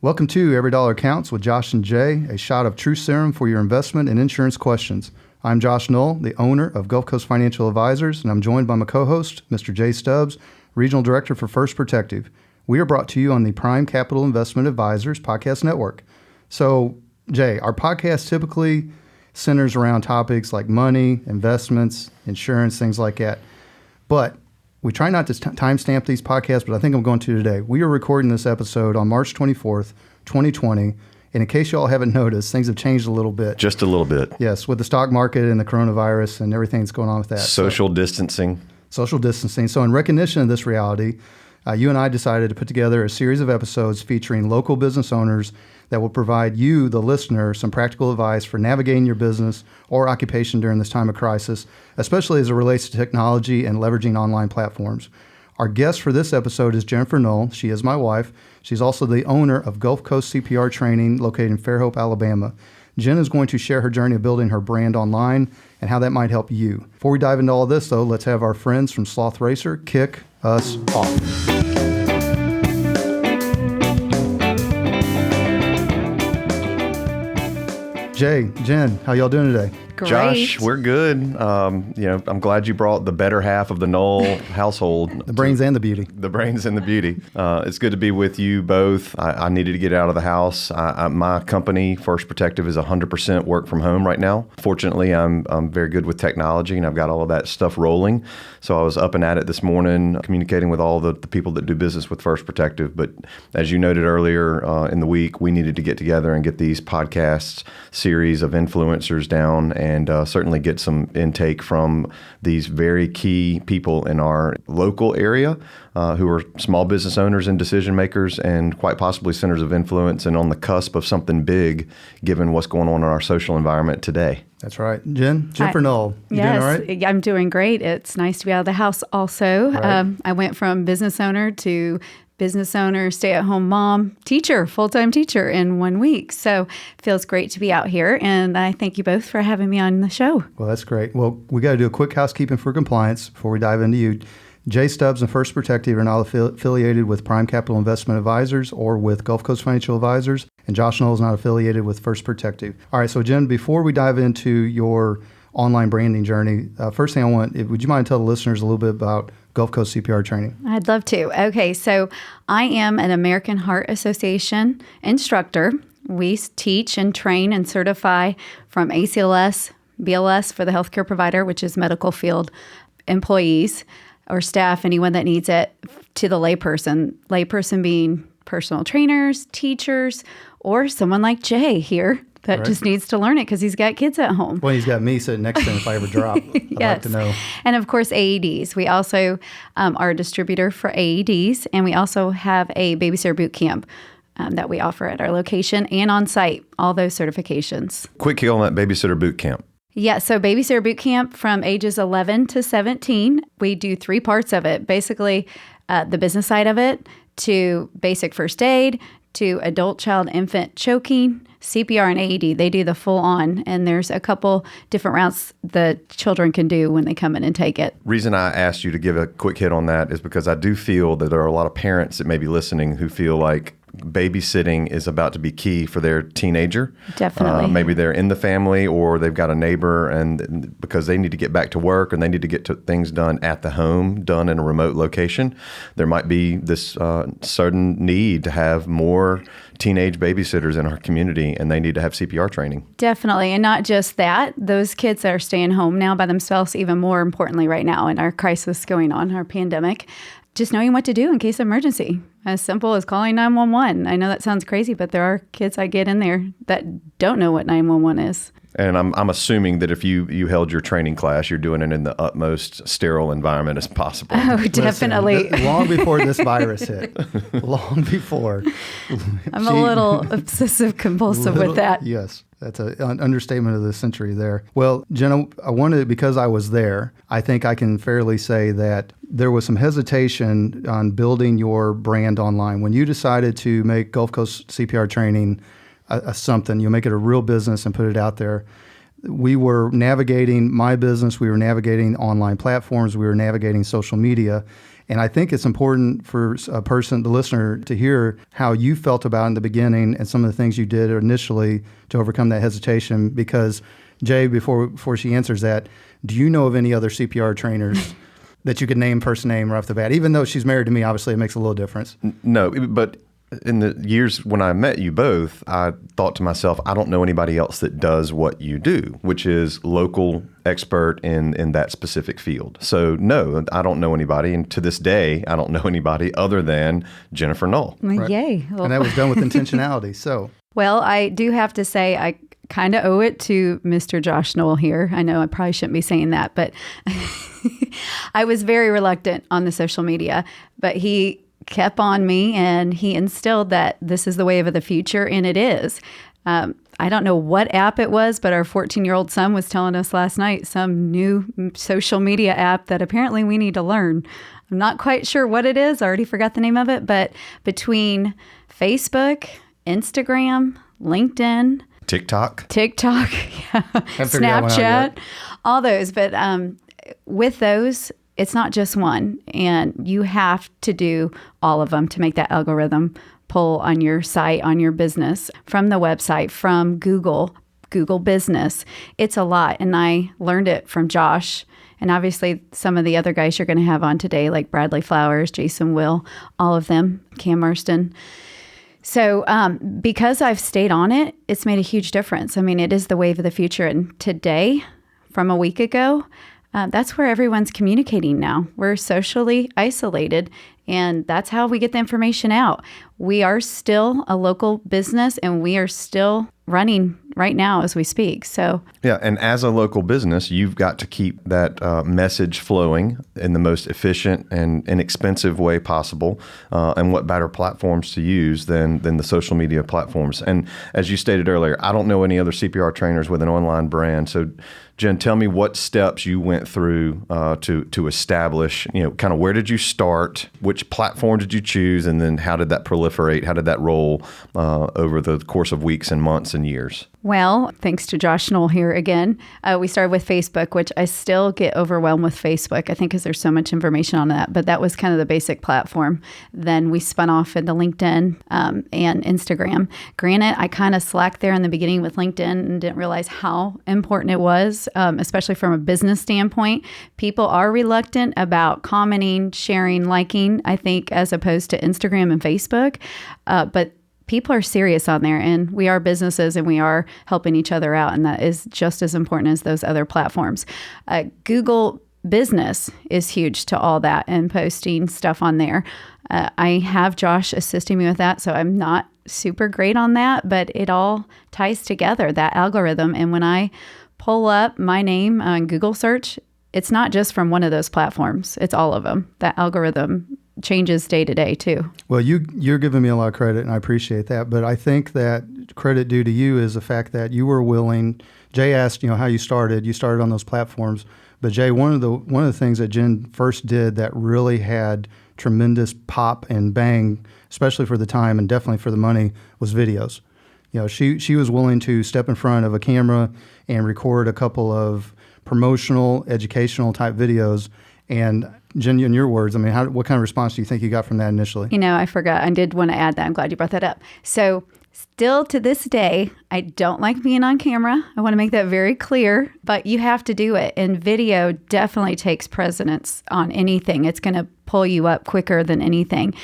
Welcome to Every Dollar Counts with Josh and Jay, a shot of true serum for your investment and insurance questions. I'm Josh Null, the owner of Gulf Coast Financial Advisors, and I'm joined by my co-host, Mr. Jay Stubbs, Regional Director for First Protective. We are brought to you on the Prime Capital Investment Advisors Podcast Network. So, Jay, our podcast typically centers around topics like money, investments, insurance, things like that. But we try not to timestamp these podcasts, but I think I'm going to today. We are recording this episode on March 24th, 2020. And in case you all haven't noticed, things have changed a little bit. Just a little bit. Yes, with the stock market and the coronavirus and everything that's going on with that. Social distancing. Social distancing. So in recognition of this reality, you and I decided to put together a series of episodes featuring local business owners that will provide you, the listener, some practical advice for navigating your business or occupation during this time of crisis, especially as it relates to technology and leveraging online platforms. Our guest for this episode is Jennifer Null. She is my wife. She's also the owner of Gulf Coast CPR Training located in Fairhope, Alabama. Jen is going to share her journey of building her brand online and how that might help you. Before we dive into all this, though, let's have our friends from Sloth Racer kick us off. Jay, Jen, how y'all doing today? Great. Josh, we're good. I'm glad you brought the better half of the Null household. The brains and the beauty. The brains and the beauty. It's good to be with you both. I needed to get out of the house. My company, First Protective, is 100% work from home right now. Fortunately, I'm very good with technology, and I've got all of that stuff rolling. So I was up and at it this morning, communicating with all the people that do business with First Protective. But as you noted earlier in the week, we needed to get together and get these podcasts series of influencers down and certainly get some intake from these very key people in our local area who are small business owners and decision makers and quite possibly centers of influence and on the cusp of something big given what's going on in our social environment today. That's right. Jennifer Null, you doing all right? I'm doing great. It's nice to be out of the house also. Right. I went from business owner to business owner, stay-at-home mom, teacher, full-time teacher in 1 week. So it feels great to be out here, and I thank you both for having me on the show. Well, that's great. Well, we got to do a quick housekeeping for compliance before we dive into you. Jay Stubbs and First Protective are now affiliated with Prime Capital Investment Advisors or with Gulf Coast Financial Advisors, and Josh Null is not affiliated with First Protective. All right, so Jen, before we dive into your online branding journey, first thing would you mind telling the listeners a little bit about Gulf Coast CPR Training? I'd love to. Okay, so I am an American Heart Association instructor. We teach and train and certify from ACLS, BLS for the healthcare provider, which is medical field employees or staff, anyone that needs it, to the layperson being personal trainers, teachers, or someone like Jay here that just needs to learn it because he's got kids at home. Well, he's got me sitting next to him if I ever drop. I'd like to know. And of course, AEDs. We also are a distributor for AEDs, and we also have a babysitter boot camp that we offer at our location and on site, all those certifications. Quick kill on that babysitter boot camp. Yeah, so babysitter boot camp from ages 11 to 17. We do 3 parts of it. Basically, the business side of it, to basic first aid, to adult, child, infant choking, CPR and AED. They do the full on, and there's a couple different routes the children can do when they come in and take it. Reason I asked you to give a quick hit on that is because I do feel that there are a lot of parents that may be listening who feel like babysitting is about to be key for their teenager. Definitely. Maybe they're in the family or they've got a neighbor, and because they need to get back to work and they need to get things done at the home, done in a remote location, there might be this sudden need to have more teenage babysitters in our community, and they need to have CPR training. Definitely. And not just that, those kids that are staying home now by themselves, even more importantly right now in our crisis going on, our pandemic, just knowing what to do in case of emergency. As simple as calling 911. I know that sounds crazy, but there are kids I get in there that don't know what 911 is. And I'm assuming that if you held your training class, you're doing it in the utmost sterile environment as possible. Oh, definitely. Listen, long before this virus hit. Long before. I'm a little obsessive compulsive with that. Yes. That's an understatement of the century there. Well, Jenna, because I was there, I think I can fairly say that there was some hesitation on building your brand online. When you decided to make Gulf Coast CPR Training something, you make it a real business and put it out there. We were navigating my business. We were navigating online platforms. We were navigating social media. And I think it's important for the listener, to hear how you felt about it in the beginning and some of the things you did initially to overcome that hesitation. Because, Jay, before she answers that, do you know of any other CPR trainers that you could name first name right off the bat? Even though she's married to me, obviously it makes a little difference. No, but in the years when I met you both, I thought to myself, I don't know anybody else that does what you do, which is local expert in that specific field. So no, I don't know anybody. And to this day, I don't know anybody other than Jennifer Null. Right. Yay. And that was done with intentionality. So, well, I do have to say, I kind of owe it to Mr. Josh Null here. I know I probably shouldn't be saying that, but I was very reluctant on the social media, but he kept on me and he instilled that this is the wave of the future, and it is. I don't know what app it was, but our 14-year-old son was telling us last night some new social media app that apparently we need to learn. I'm not quite sure what it is. I already forgot the name of it, but between Facebook, Instagram, LinkedIn, TikTok, yeah, Snapchat, all those. But with those, it's not just one, and you have to do all of them to make that algorithm pull on your site, on your business, from the website, from Google Business. It's a lot, and I learned it from Josh, and obviously some of the other guys you're going to have on today, like Bradley Flowers, Jason Will, all of them, Cam Marston. So because I've stayed on it, it's made a huge difference. I mean, it is the wave of the future, and today, from a week ago, that's where everyone's communicating now. We're socially isolated, and that's how we get the information out. We are still a local business, and we are still running right now as we speak. So yeah, and as a local business, you've got to keep that message flowing in the most efficient and inexpensive way possible. And what better platforms to use than the social media platforms? And as you stated earlier, I don't know any other CPR trainers with an online brand. So Jen, tell me what steps you went through to establish, kind of where did you start, which platform did you choose, and then how did that proliferate? How did that roll over the course of weeks and months and years? Well, thanks to Josh Null here again. We started with Facebook, which I still get overwhelmed with Facebook, I think, because there's so much information on that. But that was kind of the basic platform. Then we spun off into LinkedIn and Instagram. Granted, I kind of slacked there in the beginning with LinkedIn and didn't realize how important it was, especially from a business standpoint. People are reluctant about commenting, sharing, liking, I think, as opposed to Instagram and Facebook. But people are serious on there, and we are businesses, and we are helping each other out, and that is just as important as those other platforms. Google Business is huge to all that and posting stuff on there. I have Josh assisting me with that, so I'm not super great on that, but it all ties together, that algorithm. And when I pull up my name on Google search, it's not just from one of those platforms. It's all of them. That algorithm changes day to day too. Well, you're giving me a lot of credit, and I appreciate that. But I think that credit due to you is the fact that you were willing. Jay asked, how you started. You started on those platforms. But Jay, one of the things that Jen first did that really had tremendous pop and bang, especially for the time and definitely for the money, was videos. She was willing to step in front of a camera and record a couple of promotional, educational type videos. And Jen, in your words, I mean, what kind of response do you think you got from that initially? I forgot. I did want to add that. I'm glad you brought that up. So still to this day, I don't like being on camera. I want to make that very clear, but you have to do it. And video definitely takes precedence on anything. It's going to pull you up quicker than anything.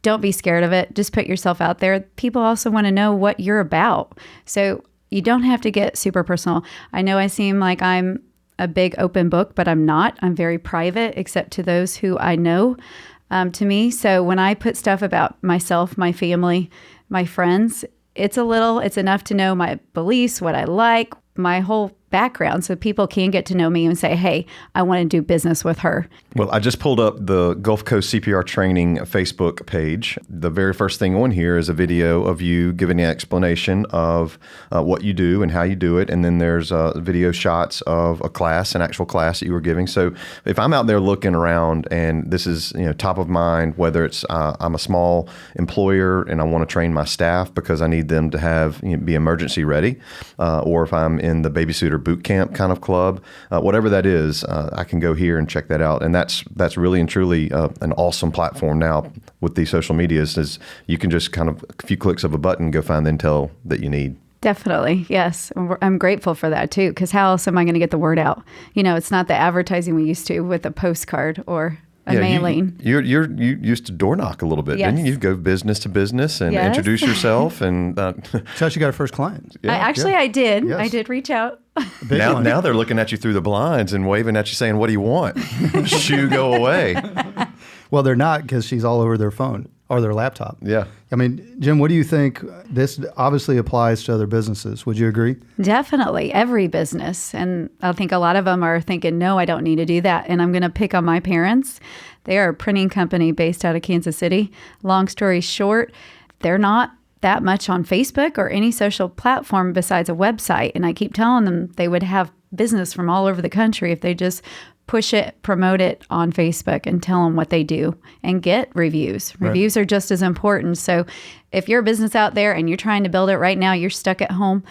Don't be scared of it. Just put yourself out there. People also want to know what you're about. So you don't have to get super personal. I know I seem like I'm a big open book, but I'm not. I'm very private, except to those who I know to me. So when I put stuff about myself, my family, my friends, it's enough to know my beliefs, what I like, my whole background, so people can get to know me and say, hey, I want to do business with her. Well, I just pulled up the Gulf Coast CPR Training Facebook page. The very first thing on here is a video of you giving an explanation of what you do and how you do it. And then there's video shots of an actual class that you were giving. So if I'm out there looking around and this is top of mind, whether it's I'm a small employer and I want to train my staff because I need them to be emergency ready, or if I'm in the babysitter boot camp kind of club, whatever that is, I can go here and check that out. And that's really and truly an awesome platform now with these social medias, is you can just kind of a few clicks of a button go find the intel that you need. Definitely. Yes. I'm grateful for that too, because how else am I going to get the word out? It's not the advertising we used to with a postcard or a mailing. You used to door knock a little bit, didn't you? You go business to business and introduce yourself. And that's how you got a first client. I did. Yes. I did reach out. Now they're looking at you through the blinds and waving at you saying, "What do you want?" Shoo, go away. Well, they're not, because she's all over their phone or their laptop. Yeah. I mean, Jim, what do you think? This obviously applies to other businesses. Would you agree? Definitely. Every business. And I think a lot of them are thinking, no, I don't need to do that. And I'm going to pick on my parents. They are a printing company based out of Kansas City. Long story short, they're not that much on Facebook or any social platform besides a website. And I keep telling them they would have business from all over the country if they just push it, promote it on Facebook, and tell them what they do and get reviews. Right. Reviews are just as important. So if you're a business out there and you're trying to build it right now, you're stuck at home,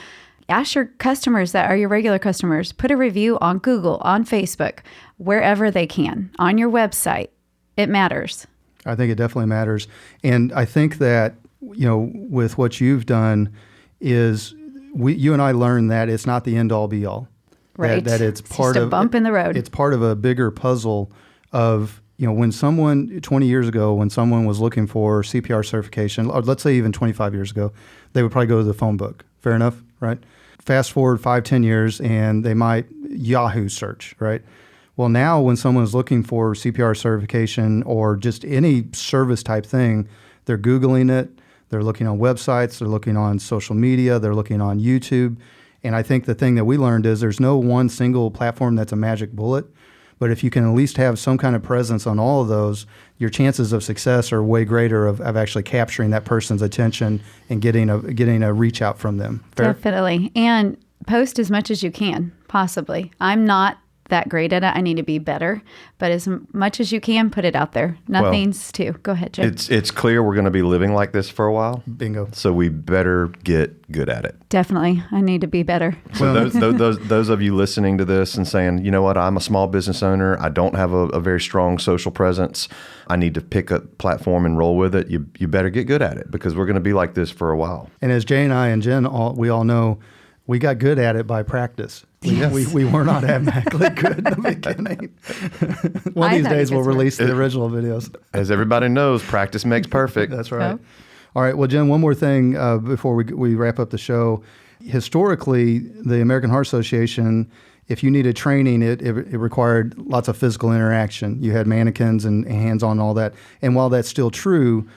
ask your customers that are your regular customers, put a review on Google, on Facebook, wherever they can, on your website. It matters. I think it definitely matters. And I think that, with what you've done is you and I learned that it's not the end all be all. Right. That it's part just a bump in the road. It's part of a bigger puzzle of, when someone 20 years ago, when someone was looking for CPR certification, or let's say even 25 years ago, they would probably go to the phone book. Fair enough, right? Fast forward 5-10 years and they might Yahoo search, right? Well, now when someone is looking for CPR certification or just any service type thing, they're Googling it, they're looking on websites, they're looking on social media, they're looking on YouTube. And I think the thing that we learned is there's no one single platform that's a magic bullet. But if you can at least have some kind of presence on all of those, your chances of success are way greater of actually capturing that person's attention and getting a reach out from them. Fair? Definitely. And post as much as you can, possibly. I'm not that great at it. I need to be better. But as much as you can, put it out there. Nothing's to. Go ahead, Jim. It's clear we're going to be living like this for a while. Bingo. So we better get good at it. Definitely. I need to be better. So those of you listening to this and saying, you know what, I'm a small business owner. I don't have a very strong social presence. I need to pick a platform and roll with it. You better get good at it, because we're going to be like this for a while. And as Jay and I and Jen, we all know, we got good at it by practice. We were not automatically good in the beginning. One of these days we'll release the original videos. As everybody knows, practice makes perfect. That's right. Oh. All right. Well, Jen, one more thing before we wrap up the show. Historically, the American Heart Association, if you needed training, it required lots of physical interaction. You had mannequins and hands-on and all that. And while that's still true,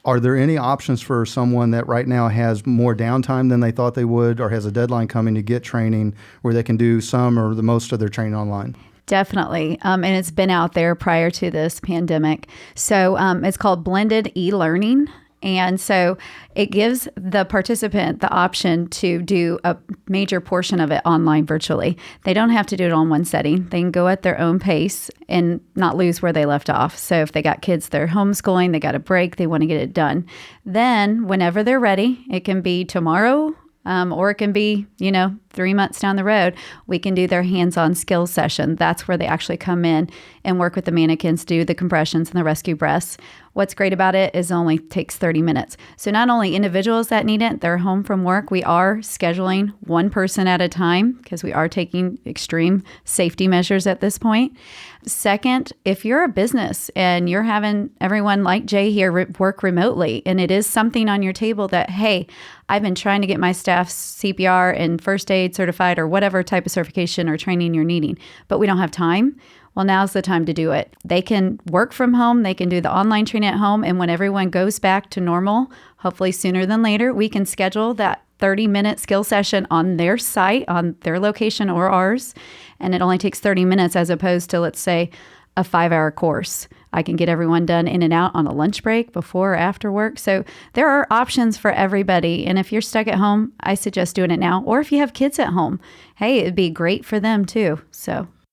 are there any options for someone that right now has more downtime than they thought they would, or has a deadline coming to get training, where they can do some or the most of their training online? Definitely. And it's been out there prior to this pandemic. So it's called blended e-learning. And so it gives the participant the option to do a major portion of it online virtually. They don't have to do it on one setting. They can go at their own pace and not lose where they left off. So if they got kids they're homeschooling, they got a break, they want to get it done. Then whenever they're ready, it can be tomorrow, or it can be, 3 months down the road, we can do their hands-on skills session. That's where they actually come in and work with the mannequins, do the compressions and the rescue breaths. What's great about it is it only takes 30 minutes. So not only individuals that need it, they're home from work, we are scheduling one person at a time, because we are taking extreme safety measures at this point. Second, if you're a business and you're having everyone like Jay here work remotely, and it is something on your table that, hey, I've been trying to get my staff CPR and first aid certified or whatever type of certification or training you're needing, but we don't have time. Well, now's the time to do it. They can work from home. They can do the online training at home. And when everyone goes back to normal, hopefully sooner than later, we can schedule that 30-minute skill session on their site, on their location or ours. And it only takes 30 minutes as opposed to, let's say, a 5-hour course. I can get everyone done in and out on a lunch break, before or after work. So there are options for everybody. And if you're stuck at home, I suggest doing it now. Or if you have kids at home, hey, it'd be great for them too.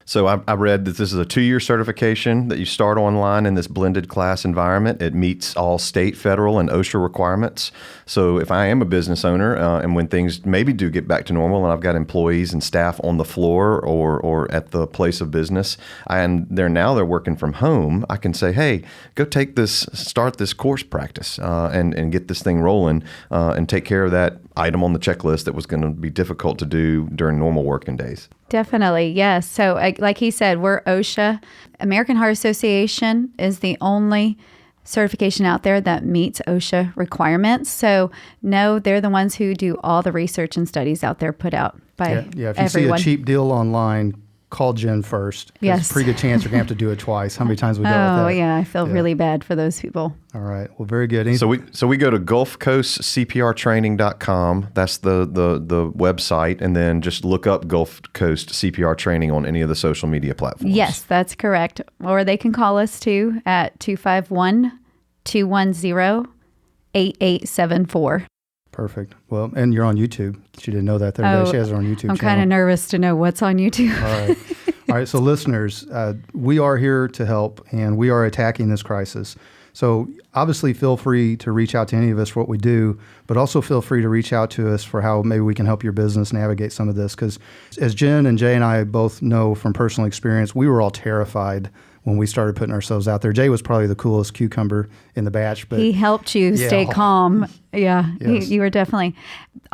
So I read that this is a 2-year certification that you start online in this blended class environment. It meets all state, federal, and OSHA requirements. So if I am a business owner and when things maybe do get back to normal and I've got employees and staff on the floor or at the place of business, and they're working from home, I can say, hey, go start this course practice and get this thing rolling and take care of that item on the checklist that was going to be difficult to do during normal working days. Definitely, yes. So like he said, we're OSHA. American Heart Association is the only certification out there that meets OSHA requirements. So no, they're the ones who do all the research and studies out there put out by If you everyone. see a cheap deal online, call Jen first. Yes. There's a pretty good chance you're going to have to do it twice. How many times we dealt with that? Oh, yeah. I feel really bad for those people. All right. Well, very good. So we go to GulfCoastCPRtraining.com. That's the website, and then just look up Gulf Coast CPR Training on any of the social media platforms. Yes, that's correct. Or they can call us too at 251-210-8874. Perfect. Well, and you're on YouTube. She didn't know that the other day. She has her own YouTube channel. I'm kind of nervous to know what's on YouTube. All right. All right. So listeners, we are here to help, and we are attacking this crisis. So obviously feel free to reach out to any of us for what we do, but also feel free to reach out to us for how maybe we can help your business navigate some of this. Because as Jen and Jay and I both know from personal experience, we were all terrified when we started putting ourselves out there. Jay was probably the coolest cucumber in the batch. But he helped you stay calm. Yeah, Yes. you were definitely.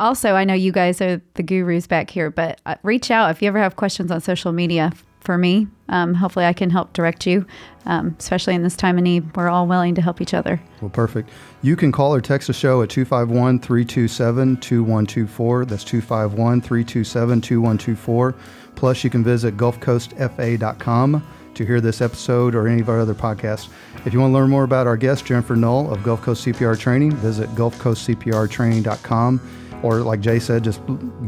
Also, I know you guys are the gurus back here, but reach out if you ever have questions on social media for me. Hopefully I can help direct you, especially in this time of need. We're all willing to help each other. Well, perfect. You can call or text the show at 251-327-2124. That's 251-327-2124. Plus, you can visit gulfcoastfa.com to hear this episode or any of our other podcasts. If you want to learn more about our guest, Jennifer Null of Gulf Coast CPR Training, visit gulfcoastcprtraining.com. Or like Jay said, just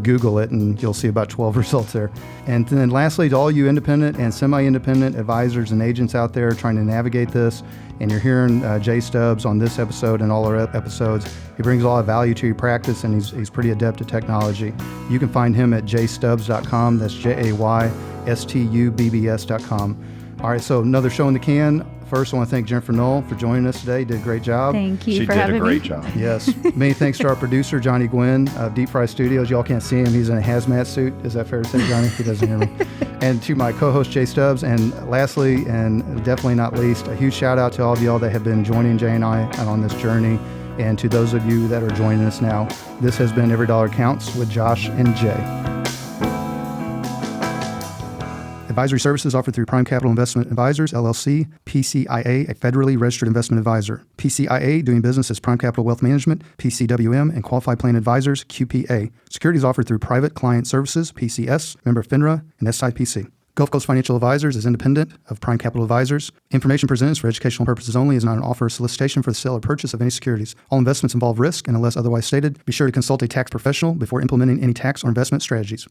Google it and you'll see about 12 results there. And then lastly, to all you independent and semi-independent advisors and agents out there trying to navigate this, and you're hearing Jay Stubbs on this episode and all our episodes, he brings a lot of value to your practice, and he's pretty adept at technology. You can find him at jaystubbs.com. That's JAYSTUBBS.com. All right, so another show in the can. First, I want to thank Jennifer Null for joining us today. Did a great job. Thank you She for did having a great me. job. Yes. Many thanks to our producer, Johnny Gwynn of Deep Fry Studios. Y'all can't see him. He's in a hazmat suit. Is that fair to say, Johnny? He doesn't hear me. And to my co-host, Jay Stubbs. And lastly, and definitely not least, a huge shout out to all of y'all that have been joining Jay and I on this journey. And to those of you that are joining us now, this has been Every Dollar Counts with Josh and Jay. Advisory services offered through Prime Capital Investment Advisors, LLC, PCIA, a federally registered investment advisor. PCIA, doing business as Prime Capital Wealth Management, PCWM, and Qualified Plan Advisors, QPA. Securities offered through Private Client Services, PCS, member FINRA, and SIPC. Gulf Coast Financial Advisors is independent of Prime Capital Advisors. Information presented is for educational purposes only, is not an offer or solicitation for the sale or purchase of any securities. All investments involve risk, and unless otherwise stated, be sure to consult a tax professional before implementing any tax or investment strategies.